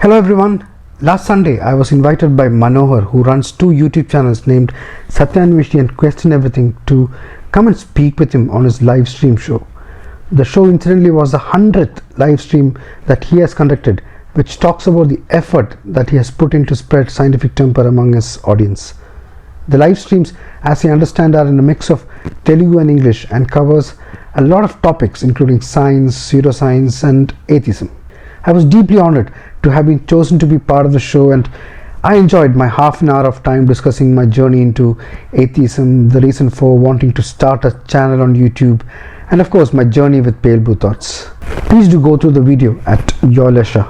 Hello everyone. Last Sunday I was invited by Manohar, who runs two YouTube channels named SatyaAnveshi and Question Everything, to come and speak with him on his live stream show. The show incidentally was the 100th live stream that he has conducted, which talks about the effort that he has put in to spread scientific temper among his audience. The live streams, as I understand, are in a mix of Telugu and English and covers a lot of topics including science, pseudoscience and atheism. I was deeply honored to have been chosen to be part of the show, and I enjoyed my half an hour of time discussing my journey into atheism, the reason for wanting to start a channel on YouTube, and of course my journey with Pale Blue Thoughts. Please do go through the video at your leisure.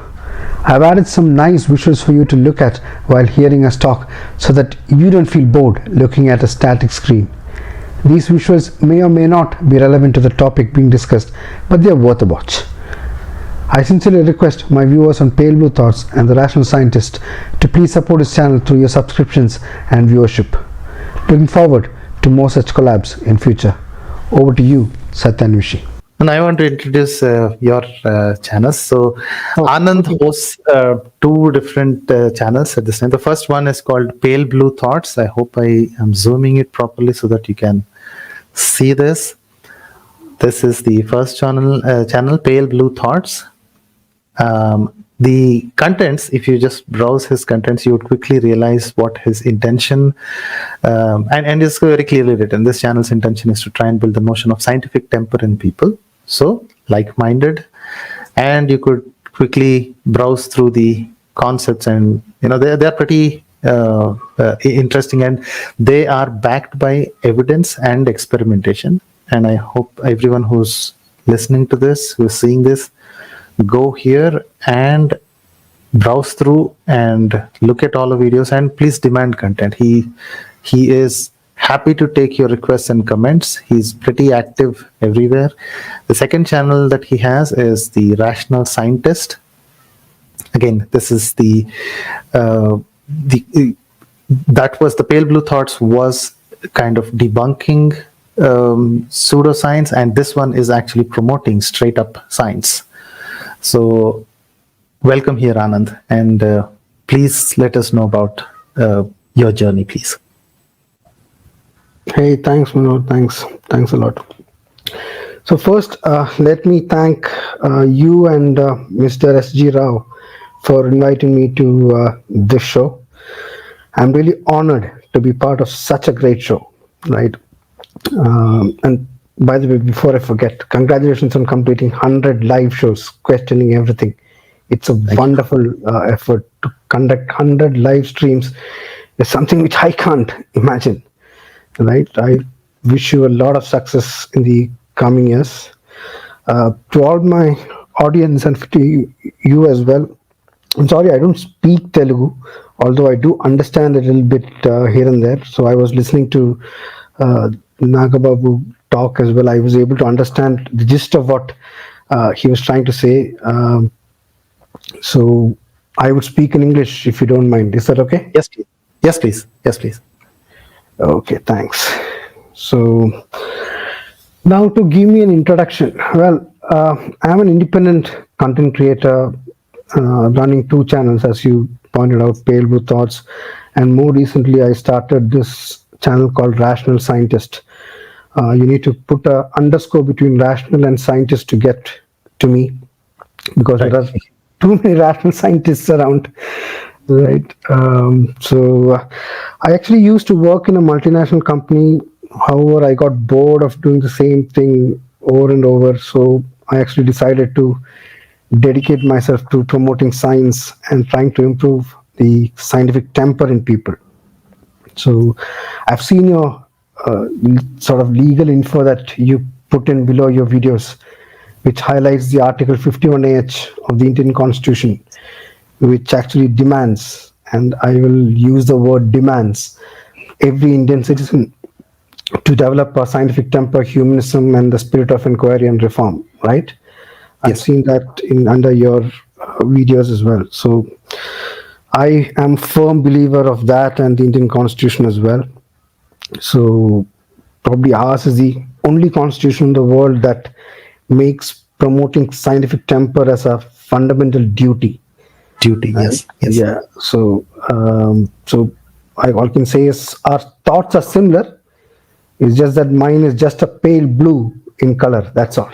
I have added some nice visuals for you to look at while hearing us talk so that you don't feel bored looking at a static screen. These visuals may or may not be relevant to the topic being discussed, but they are worth a watch. I sincerely request my viewers on Pale Blue Thoughts and The Rational Scientist to please support his channel through your subscriptions and viewership. Looking forward to more such collabs in future. Over to you, Satya Anveshi. And I want to introduce your channels. So Anand hosts two different channels at this time. The first one is called Pale Blue Thoughts. I hope I am zooming it properly so that you can see this. This is the first channel Pale Blue Thoughts. The contents, if you just browse his contents, you would quickly realize what his intention and it's very clearly written. This channel's intention is to try and build the notion of scientific temper in people, so like-minded, and you could quickly browse through the concepts, and they're pretty interesting, and they are backed by evidence and experimentation. And I hope everyone who's listening to this, who's seeing this, go here and browse through and look at all the videos, and please demand content. He is happy to take your requests and comments. He's pretty active everywhere. The second channel that he has is The Rational Scientist. Again, this is the Pale Blue Thoughts was kind of debunking pseudoscience, and this one is actually promoting straight up science. So welcome here, Anand, and please let us know about your journey, please. Hey, thanks Manoj, thanks a lot. So first, let me thank you and Mr. S.G. Rao for inviting me to this show. I'm really honored to be part of such a great show, right? And by the way, before I forget, congratulations on completing 100 live shows, questioning everything. It's a wonderful effort to conduct 100 live streams. Is something which I can't imagine, right? I wish you a lot of success in the coming years. To all my audience and to you as well, I'm sorry I don't speak Telugu, although I do understand a little bit here and there. So I was listening to Nagababu talk as well. I was able to understand the gist of what he was trying to say. So I would speak in English if you don't mind. Is that okay? Yes, please. Yes, please. Yes, please. Okay, thanks. So now to give me an introduction. Well, I'm an independent content creator running two channels, as you pointed out, Pale Blue Thoughts, and more recently I started this channel called Rational Scientist. You need to put an underscore between rational and scientist to get to me, because there are too many rational scientists around, right? So I actually used to work in a multinational company. However, I got bored of doing the same thing over and over, so I actually decided to dedicate myself to promoting science and trying to improve the scientific temper in people. So I've seen your sort of legal info that you put in below your videos, which highlights the Article 51H of the Indian Constitution, which actually demands, and I will use the word demands, every Indian citizen to develop a scientific temper, humanism, and the spirit of inquiry and reform, right? Yes. I've seen that under your videos as well. So I am a firm believer of that and the Indian Constitution as well. So probably ours is the only constitution in the world that makes promoting scientific temper as a fundamental duty. Duty, Right? yes, yes. Yeah. So I all can say is our thoughts are similar. It's just that mine is just a pale blue in color. That's all.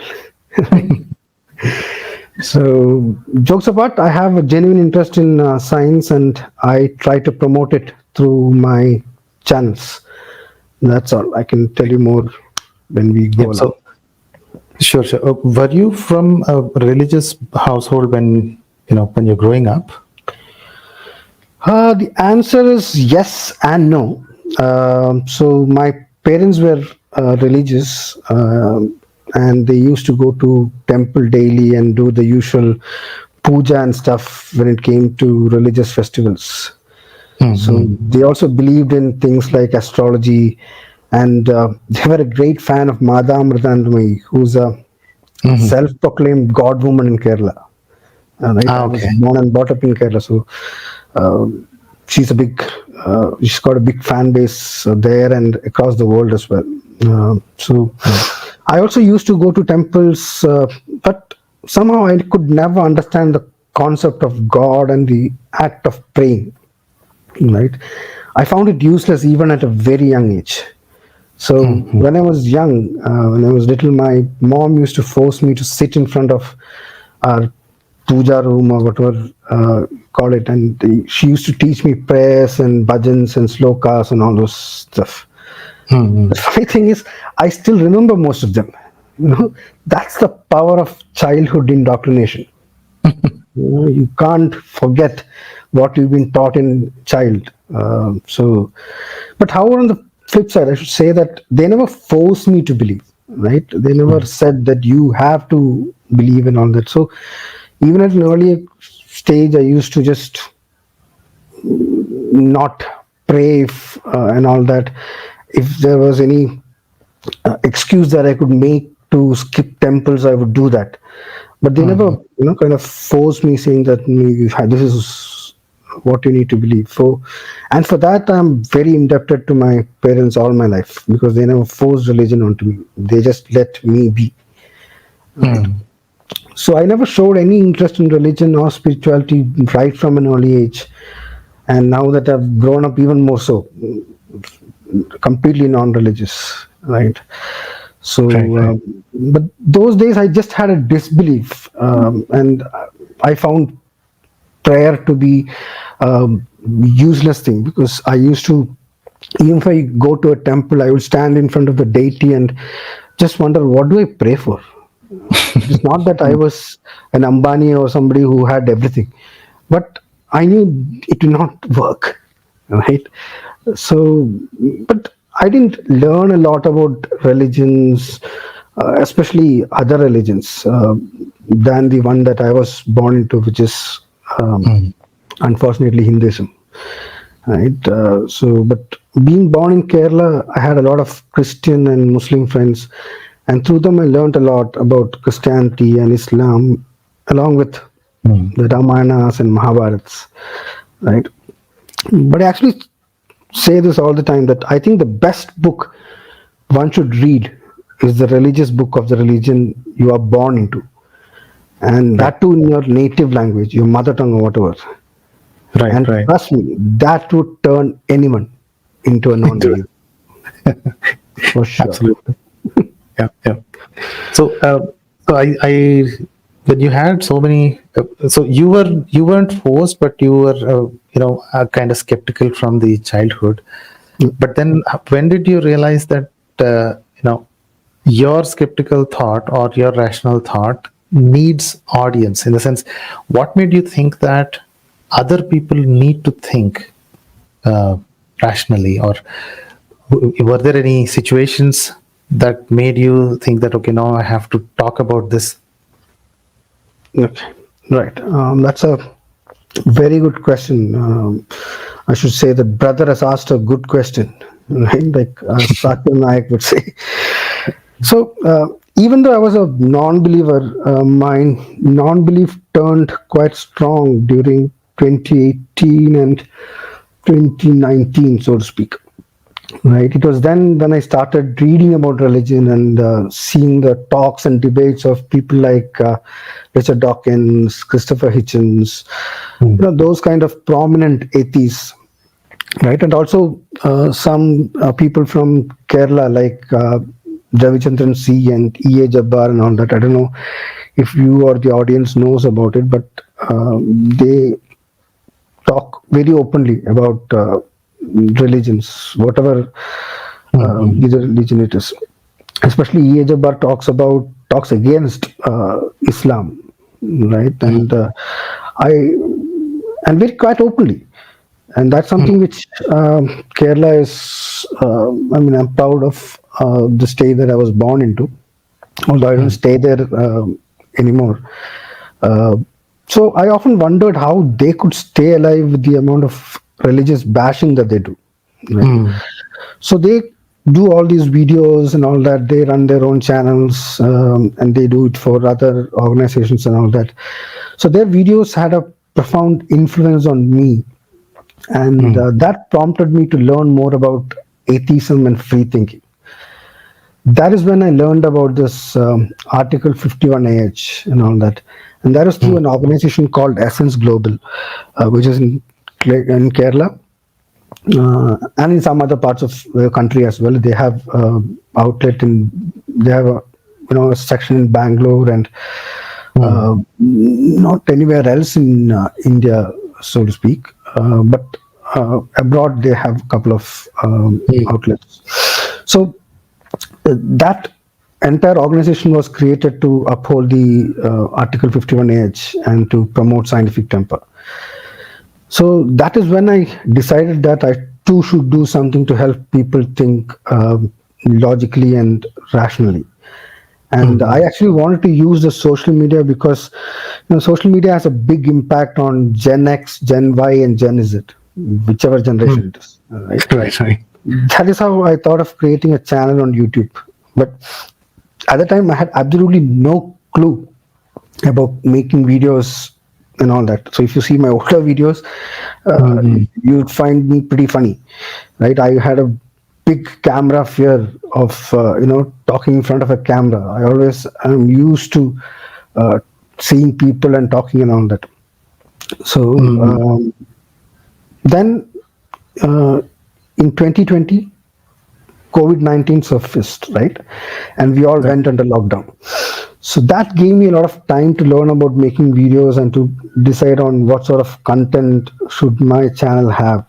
So jokes apart, I have a genuine interest in science, and I try to promote it through my channels. That's all. I can tell you more when we go Yep. along. So, sure, sure. Were you from a religious household when, when you're growing up? The answer is yes and no. So my parents were religious, and they used to go to temple daily and do the usual puja and stuff when it came to religious festivals. So Mm-hmm. they also believed in things like astrology, and they were a great fan of Mada Amritandamayi, who's a Mm-hmm. self-proclaimed god woman in Kerala. Right, I was Okay. born and brought up in Kerala, so she's a big, she's got a big fan base there and across the world as well. So I also used to go to temples, but somehow I could never understand the concept of God and the act of praying. Right, I found it useless even at a very young age. So Mm-hmm. when I was young, when I was little, my mom used to force me to sit in front of our puja room or whatever call it, and she used to teach me prayers and bhajans and slokas and all those stuff. The Mm-hmm. funny thing is, I still remember most of them. That's the power of childhood indoctrination. You can't forget what you've been taught in child. But however, on the flip side, I should say that they never forced me to believe. Right? They never said that you have to believe in all that. So even at an early stage, I used to just not pray and all that. If there was any excuse that I could make to skip temples, I would do that. But they never, Mm-hmm. kind of forced me, saying that this is what you need to believe. So, and for that, I'm very indebted to my parents all my life, because they never forced religion onto me. They just let me be. Right. Mm-hmm. So I never showed any interest in religion or spirituality right from an early age. And now that I've grown up, even more so, completely non-religious, right? So, Right, right. but those days I just had a disbelief, and I found prayer to be useless thing, because I used to, even if I go to a temple, I would stand in front of the deity and just wonder, what do I pray for? It's not that I was an Ambani or somebody who had everything, but I knew it will not work, right? So, but I didn't learn a lot about religions, especially other religions, than the one that I was born into, which is Mm-hmm. unfortunately Hinduism. Right. But being born in Kerala, I had a lot of Christian and Muslim friends, and through them I learned a lot about Christianity and Islam, along with the Ramayanas and Mahabharats. Right. But I actually say this all the time, that I think the best book one should read is the religious book of the religion you are born into, and Right, that too in your native language, your mother tongue or whatever. right, And right. trust me, that would turn anyone into a non-believer for sure. Absolutely. Yeah, yeah. So, so I, when you had so many, so you weren't forced, but you were, kind of skeptical from the childhood. But then, when did you realize that, your skeptical thought or your rational thought needs audience? In the sense, what made you think that other people need to think uh, rationally, or were there any situations that made you think that, okay, now I have to talk about this? Okay, right. That's a very good question. I should say that brother has asked a good question, right? Like Satya Naik would say. So, even though I was a non-believer, my non-belief turned quite strong during 2018 and 2019, so to speak. right? It was then when I started reading about religion and seeing the talks and debates of people like Richard Dawkins, Christopher Hitchens, those kind of prominent atheists, right? And also some people from Kerala like Ravichandran C and E.A. Jabbar and all that. I don't know if you or the audience knows about it, but they talk very openly about religions, whatever either religion it is. Especially E.A. Jabbar talks against Islam, right? And I and very quite openly, and that's something which Kerala is. I mean, I'm proud of the state that I was born into, although I don't stay there anymore. Uh, so I often wondered how they could stay alive with the amount of religious bashing that they do. Right? So they do all these videos and all that. They run their own channels and they do it for other organizations and all that. So their videos had a profound influence on me, and that prompted me to learn more about atheism and free thinking. That is when I learned about this Article 51AH and all that. And that is through an organization called Essence Global, which is in Kerala and in some other parts of the country as well. They have they have a section in Bangalore and not anywhere else in India, so to speak. But abroad, they have a couple of outlets. So that entire organization was created to uphold the Article 51AH and to promote scientific temper. So that is when I decided that I too should do something to help people think logically and rationally. And I actually wanted to use the social media because social media has a big impact on Gen X, Gen Y, and Gen Z, whichever generation it is. Right. That is how I thought of creating a channel on YouTube. But at the time, I had absolutely no clue about making videos and all that. So if you see my older videos, you'd find me pretty funny, right? I had a big camera fear of talking in front of a camera. I'm used to seeing people and talking and all that. So then in 2020, COVID-19 surfaced, right? And we all went under lockdown. So that gave me a lot of time to learn about making videos and to decide on what sort of content should my channel have.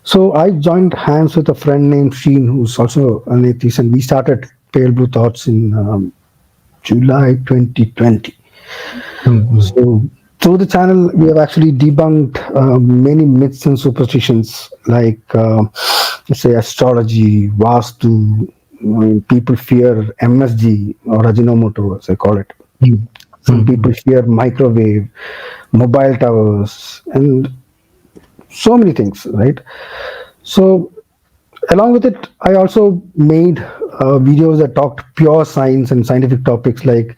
So I joined hands with a friend named Sheen, who's also an atheist, and we started Pale Blue Thoughts in July 2020. So through the channel, we have actually debunked many myths and superstitions like, let's say, astrology, Vastu. People fear MSG or Ajinomoto, as I call it. Some people fear microwave, mobile towers, and so many things, right? So along with it, I also made videos that talked pure science and scientific topics like,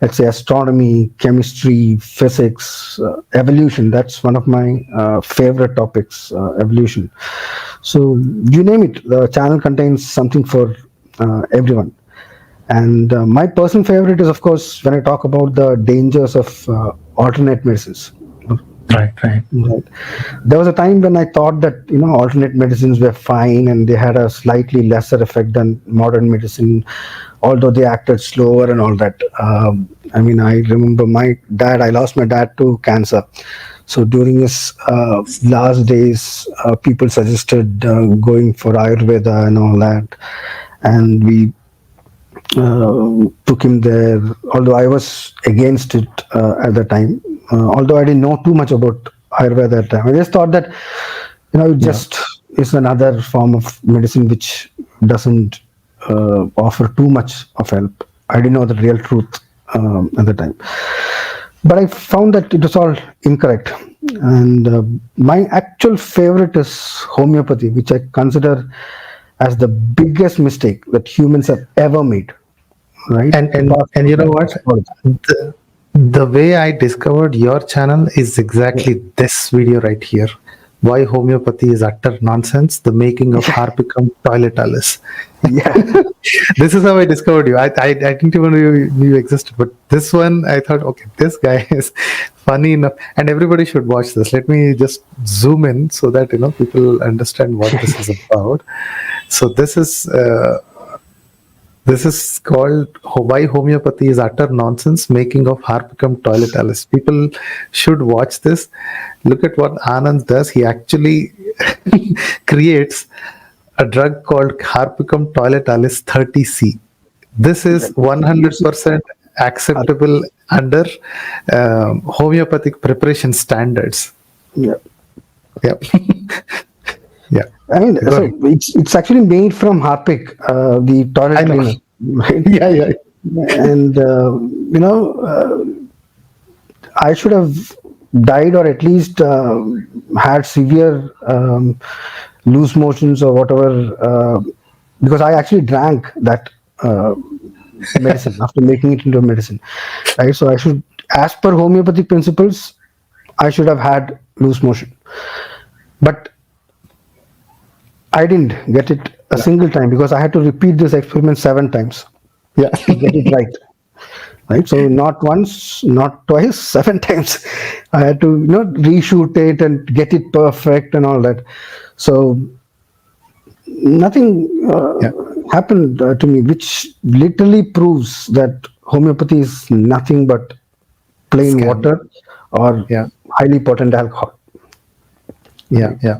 let's say, astronomy, chemistry, physics, evolution. That's one of my favorite topics, evolution. So you name it, the channel contains something for everyone. And my personal favorite is, of course, when I talk about the dangers of alternate medicines. Right. There was a time when I thought that alternate medicines were fine and they had a slightly lesser effect than modern medicine, although they acted slower and all that. I remember I lost my dad to cancer. So during his last days, people suggested going for Ayurveda and all that, and we took him there. Although I was against it at the time. Although I didn't know too much about Ayurveda at that time. I just thought that, it just is another form of medicine which doesn't offer too much of help. I didn't know the real truth at the time. But I found that it was all incorrect. And my actual favorite is homeopathy, which I consider as the biggest mistake that humans have ever made. Right? And you know what? The way I discovered your channel is exactly this video right here. why homeopathy is utter nonsense, the making of Harpicum toilet alice. Yeah. This is how I discovered you. I didn't even know you existed, but this one I thought, okay, this guy is funny enough, and everybody should watch this. Let me just zoom in so that people understand what this is about. So this is called Why Homeopathy is Utter Nonsense, Making of Harpicum Toilet Alice. People should watch this. Look at what Anand does. He actually creates a drug called Harpicum Toilet Alice 30C. This is 100% acceptable under homeopathic preparation standards. Yeah. Yeah. Yeah. I mean, Go so ahead. it's actually made from Harpic, the toilet I know. cleaner. Right? Yeah, yeah. And I should have died, or at least had severe loose motions or whatever, because I actually drank that medicine after making it into a medicine, right? So I should, as per homeopathic principles, I should have had loose motion, but I didn't get it a single time because I had to repeat this experiment 7 times Yeah. to get it right. Right, so not once, not twice, 7 times. I had to reshoot it and get it perfect and all that. So nothing Yeah. happened to me, which literally proves that homeopathy is nothing but plain Scam. water or Yeah. highly potent alcohol. Yeah. Yeah.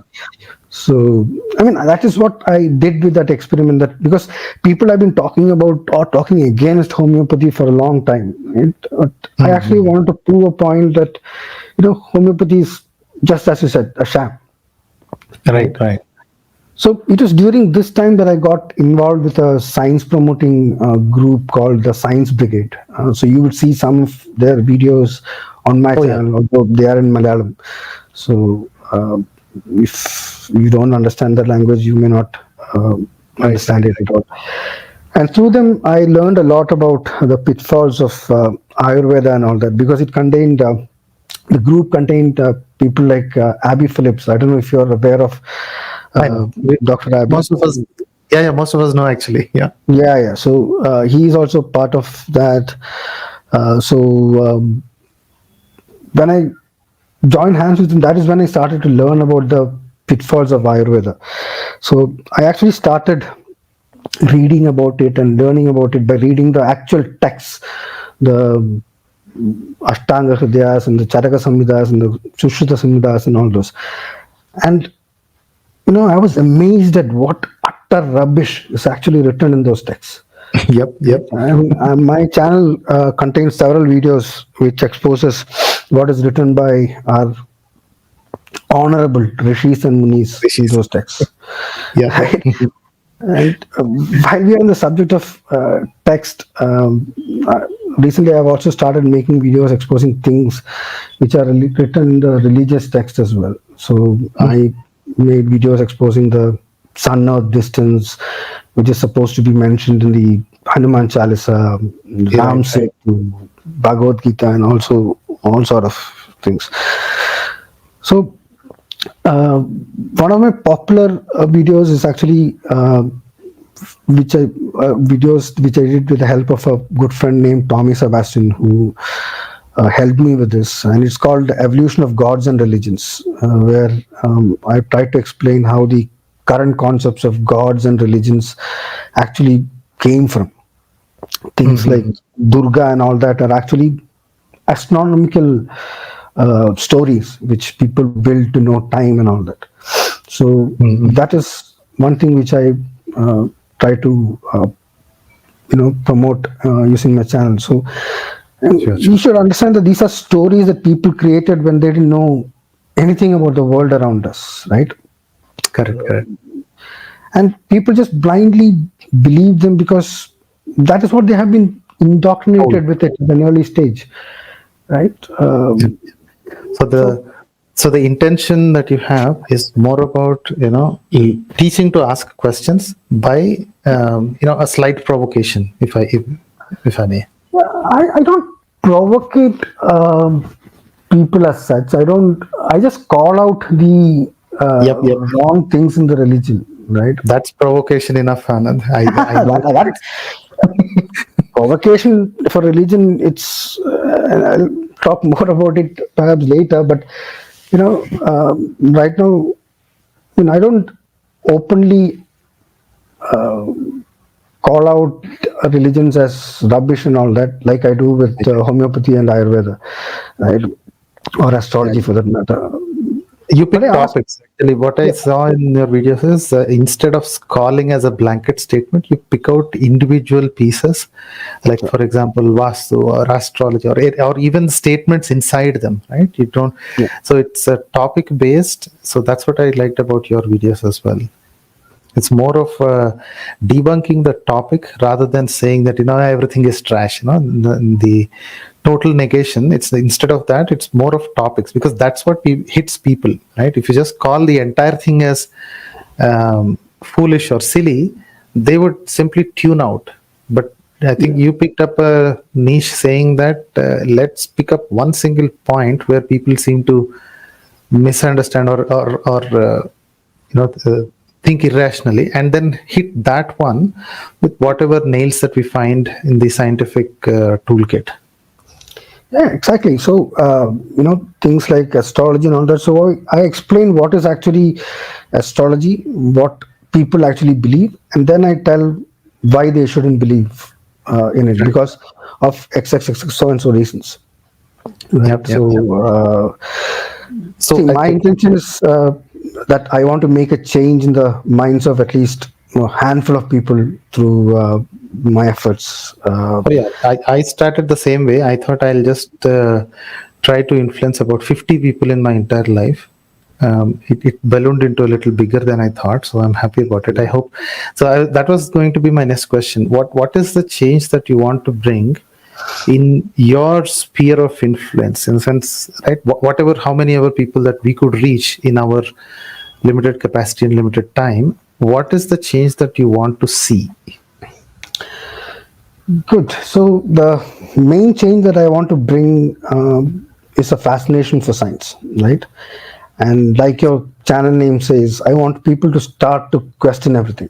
So, I mean, that is what I did with that experiment. That because people have been talking about or talking against homeopathy for a long time, right? But I actually wanted to prove a point that homeopathy is, just as you said, a sham. Right. Right. So it was during this time that I got involved with a science promoting group called the Science Brigade. So you would see some of their videos on my channel, although they are in Malayalam. So if you don't understand the language, you may not understand it at all. And through them, I learned a lot about the pitfalls of Ayurveda and all that, because it contained the group contained people like Abby Phillips. I don't know if you're aware of I know. Dr. Abby. Most of us, yeah, most of us know actually. Yeah. Yeah. So he is also part of that. When I joined hands with him, that is when I started to learn about the pitfalls of Ayurveda. So I actually started reading about it and learning about it by reading the actual texts, the Ashtanga Hridayas and the Charaka Samhitas and the Sushruta Samhitas and all those. And I was amazed at what utter rubbish is actually written in those texts. Yep. My channel contains several videos which exposes what is written by our honorable rishis and munis in those texts. Yeah. Right? And while we are on the subject of text, recently I've also started making videos exposing things which are written in the religious text as well. So I made videos exposing the sun earth distance, which is supposed to be mentioned in the Hanuman Chalisa, Ram Setu, Bhagavad Gita, and also all sort of things. So one of my popular videos is actually videos which I did with the help of a good friend named Tommy Sebastian, who helped me with this, and it's called Evolution of Gods and Religions, where I try to explain how the current concepts of gods and religions actually came from. Things like Durga and all that are actually astronomical stories which people build to know time and all that. So that is one thing which I try to promote using my channel. So you should understand that these are stories that people created when they didn't know anything about the world around us, right? Correct. And people just blindly believe them because that is what they have been indoctrinated with it at an early stage, right? So the intention that you have is more about teaching to ask questions by a slight provocation, if I may. I don't provocate people as such. I just call out the Yep, yep. wrong things in the religion, right? That's provocation enough, Anand. I know. That provocation for religion, it's I'll talk more about it perhaps later, but right now, I don't openly call out religions as rubbish and all that, like I do with homeopathy and Ayurveda, right? Or astrology for that matter. You pick But I ask, topics. Actually, what I saw in your videos is instead of calling as a blanket statement, you pick out individual pieces, like for example, Vastu or astrology, or even statements inside them. Right? You don't. Yeah. So it's topic based. So that's what I liked about your videos as well. It's more of debunking the topic rather than saying that everything is trash. The total negation. It's instead of that, it's more of topics, because that's what hits people, right? If you just call the entire thing as foolish or silly, they would simply tune out. But I think you picked up a niche saying that let's pick up one single point where people seem to misunderstand or think irrationally, and then hit that one with whatever nails that we find in the scientific toolkit. Yeah, exactly. So, things like astrology and all that. So, I explain what is actually astrology, what people actually believe, and then I tell why they shouldn't believe in it because of XXX so and so reasons. Right? Yep. So, my intention is that I want to make a change in the minds of at least a handful of people through my efforts. I started the same way. I thought I'll just try to influence about 50 people in my entire life. It ballooned into a little bigger than I thought, so I'm happy about it. I hope so. That was going to be my next question. What is the change that you want to bring in your sphere of influence, in the sense, right? How many other people that we could reach in our limited capacity and limited time? What is the change that you want to see? Good. So the main change that I want to bring is a fascination for science, right? And like your channel name says, I want people to start to question everything.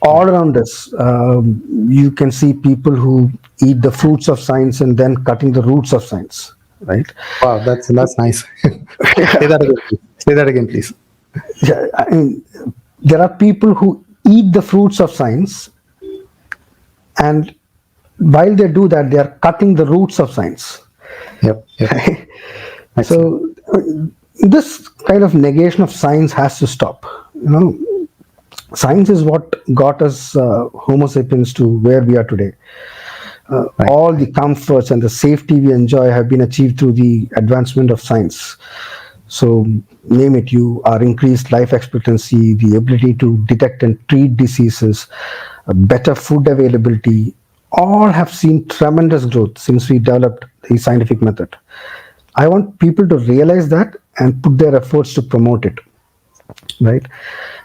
All around us, you can see people who eat the fruits of science and then cutting the roots of science, right? Wow, that's nice. Say that again, please. Yeah, I mean, there are people who eat the fruits of science, and while they do that, they are cutting the roots of science. Yep. So this kind of negation of science has to stop. Science is what got us Homo sapiens to where we are today. All the comforts and the safety we enjoy have been achieved through the advancement of science. So name it, our increased life expectancy, the ability to detect and treat diseases, better food availability, all have seen tremendous growth since we developed the scientific method. I want people to realize that and put their efforts to promote it. Right.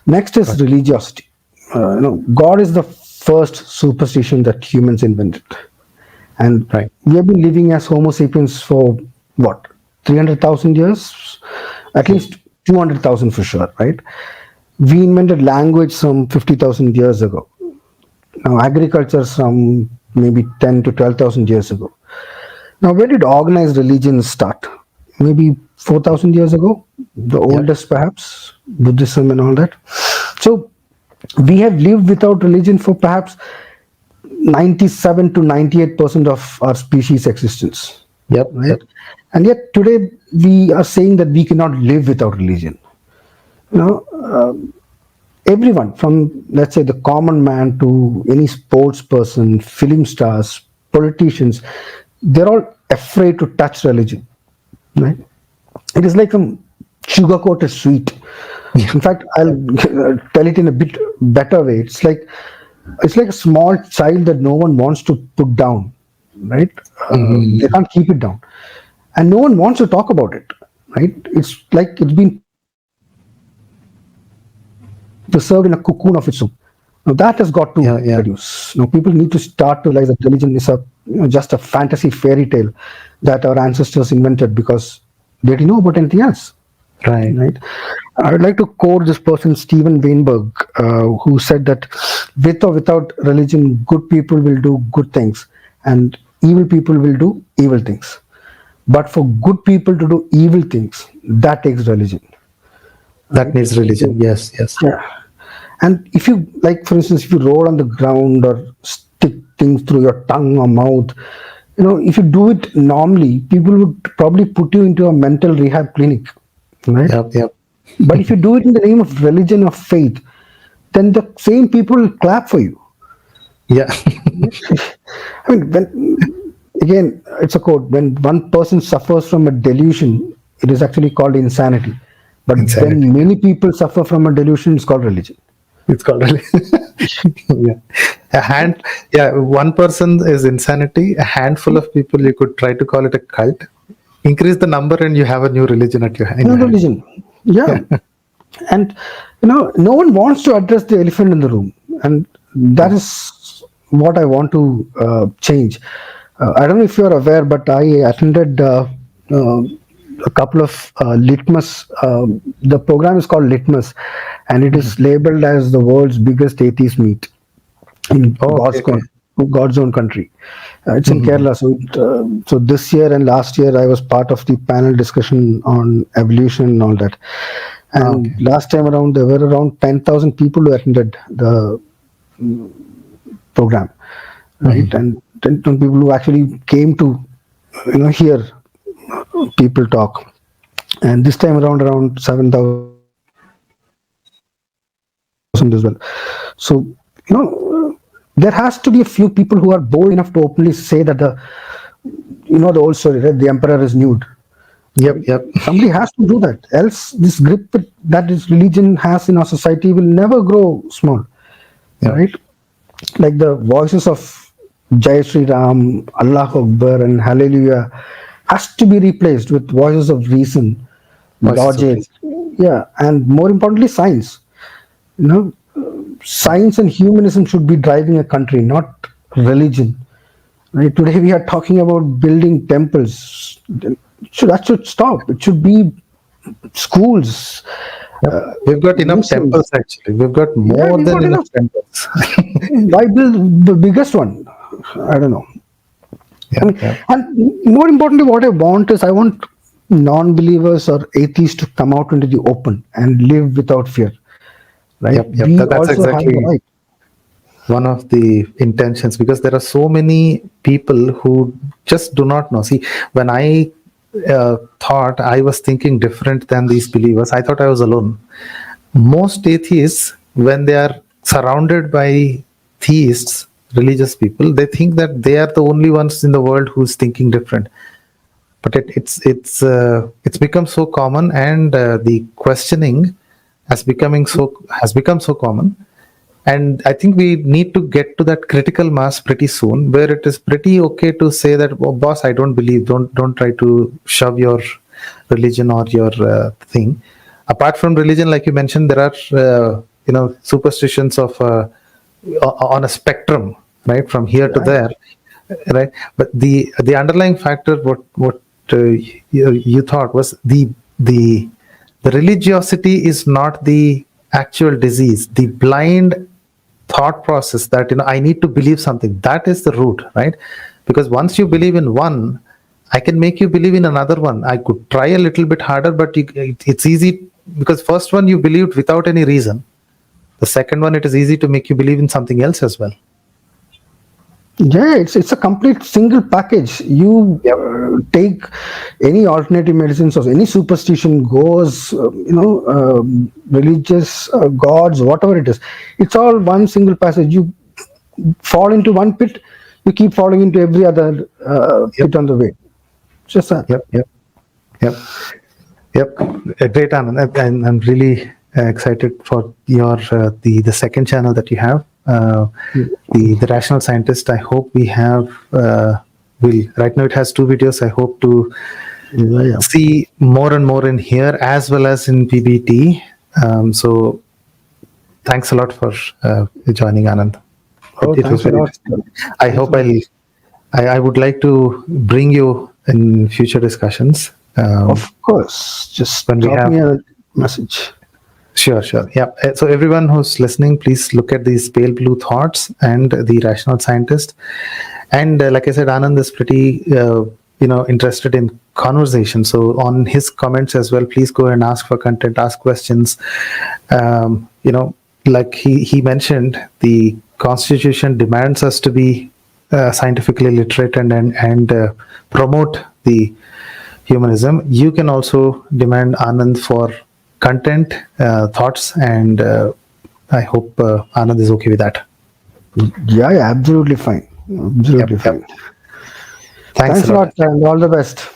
Next is religiosity. God is the first superstition that humans invented, and we have been living as Homo sapiens for what, 300,000 years, at least 200,000 for sure. Right. We invented language some 50,000 years ago. Now agriculture some maybe 10 to 12,000 years ago. Now, where did organized religion start? Maybe 4,000 years ago, the oldest perhaps, Buddhism and all that. So we have lived without religion for perhaps 97 to 98% of our species existence. Yep. And yet today we are saying that we cannot live without religion. Everyone from, let's say, the common man to any sports person, film stars, politicians, they're all afraid to touch religion. Right? It is like a sugar-coated sweet. In fact, I'll tell it in a bit better way. It's like a small child that no one wants to put down, right? They can't keep it down, and no one wants to talk about it, right? It's like it's been preserved in a cocoon of its own. Now that has got to reduce. Now people need to start to realize that religion is just a fantasy fairy tale that our ancestors invented because they didn't know about anything else. Right. I would like to quote this person, Steven Weinberg, who said that with or without religion, good people will do good things and evil people will do evil things. But for good people to do evil things, that takes religion. That needs religion. Yes, yes. Yeah. And if you, like, for instance, if you roll on the ground or stick things through your tongue or mouth, if you do it normally, people would probably put you into a mental rehab clinic, right? Yep, yep. But if you do it in the name of religion or faith, then the same people will clap for you. Yeah. I mean, again, it's a quote: when one person suffers from a delusion, it is actually called insanity. But Insanity. when many people suffer from a delusion, it's called religion. It's called yeah. One person is insanity. A handful of people, you could try to call it a cult. Increase the number, and you have a new religion at your hand. No religion. Yeah. And no one wants to address the elephant in the room, and that is what I want to change. I don't know if you're aware, but I attended a couple of litmus. The program is called Litmus, and it is labeled as the world's biggest atheist meet in God's own country. It's in Kerala. So this year and last year, I was part of the panel discussion on evolution and all that. And last time around, there were around 10,000 people who attended the program, right? And 10,000 people who actually came to, hear people talk. And this time around 7,000 as well. So, there has to be a few people who are bold enough to openly say that the old story, right? The emperor is nude. Yep. Somebody has to do that. Else, this grip that this religion has in our society will never grow small. Right? Like the voices of Jai Sri Ram, Allah Akbar, and Hallelujah has to be replaced with voices of reason, logic, and more importantly, science. Science and humanism should be driving a country, not religion. Right? Today we are talking about building temples. That should stop. It should be schools. We've got enough temples, actually. We've got more than enough temples. Why build the biggest one? I don't know. And more importantly, what I want non-believers or atheists to come out into the open and live without fear. Right? That's exactly one of the intentions, because there are so many people who just do not know. See, when I thought I was thinking different than these believers, I thought I was alone. Most atheists, when they are surrounded by theists, religious people, they think that they are the only ones in the world who's thinking different. But it's become so common, and the questioning has become so common. And I think we need to get to that critical mass pretty soon, where it is pretty okay to say that, oh, boss, I don't believe. Don't try to shove your religion or your thing. Apart from religion, like you mentioned, there are superstitions of on a spectrum, right, from here to there, right. But the underlying factor, what you thought was the religiosity is not the actual disease. The blind thought process that I need to believe something, that is the root, right? Because once you believe in one, I can make you believe in another one. I could try a little bit harder, but it's easy, because first one you believed without any reason. The second one, it is easy to make you believe in something else as well. Yeah, it's a complete single package. You take any alternative medicines or any superstition, goes, religious gods, whatever it is. It's all one single passage. You fall into one pit, you keep falling into every other pit on the way. Just that. Yep. Great, Anand. I'm really excited for your the second channel that you have. The Rational Scientist. I hope we have right now it has 2 videos. I hope to see more and more in here as well as in PBT. So thanks a lot for joining, Anand. It was very interesting. I hope I would like to bring you in future discussions. Of course. Just when we drop have me a message. Sure, sure. Yeah. So everyone who's listening, please look at these pale blue thoughts and the rational scientist. And like I said, Anand is pretty, interested in conversation. So on his comments as well, please go and ask for content, ask questions. Like he mentioned, the Constitution demands us to be scientifically literate and promote the humanism. You can also demand Anand for content, thoughts, and I hope Anand is okay with that. Yeah, absolutely fine. Absolutely Yep, yep. fine. Thanks Thanks a a lot. lot and all the best.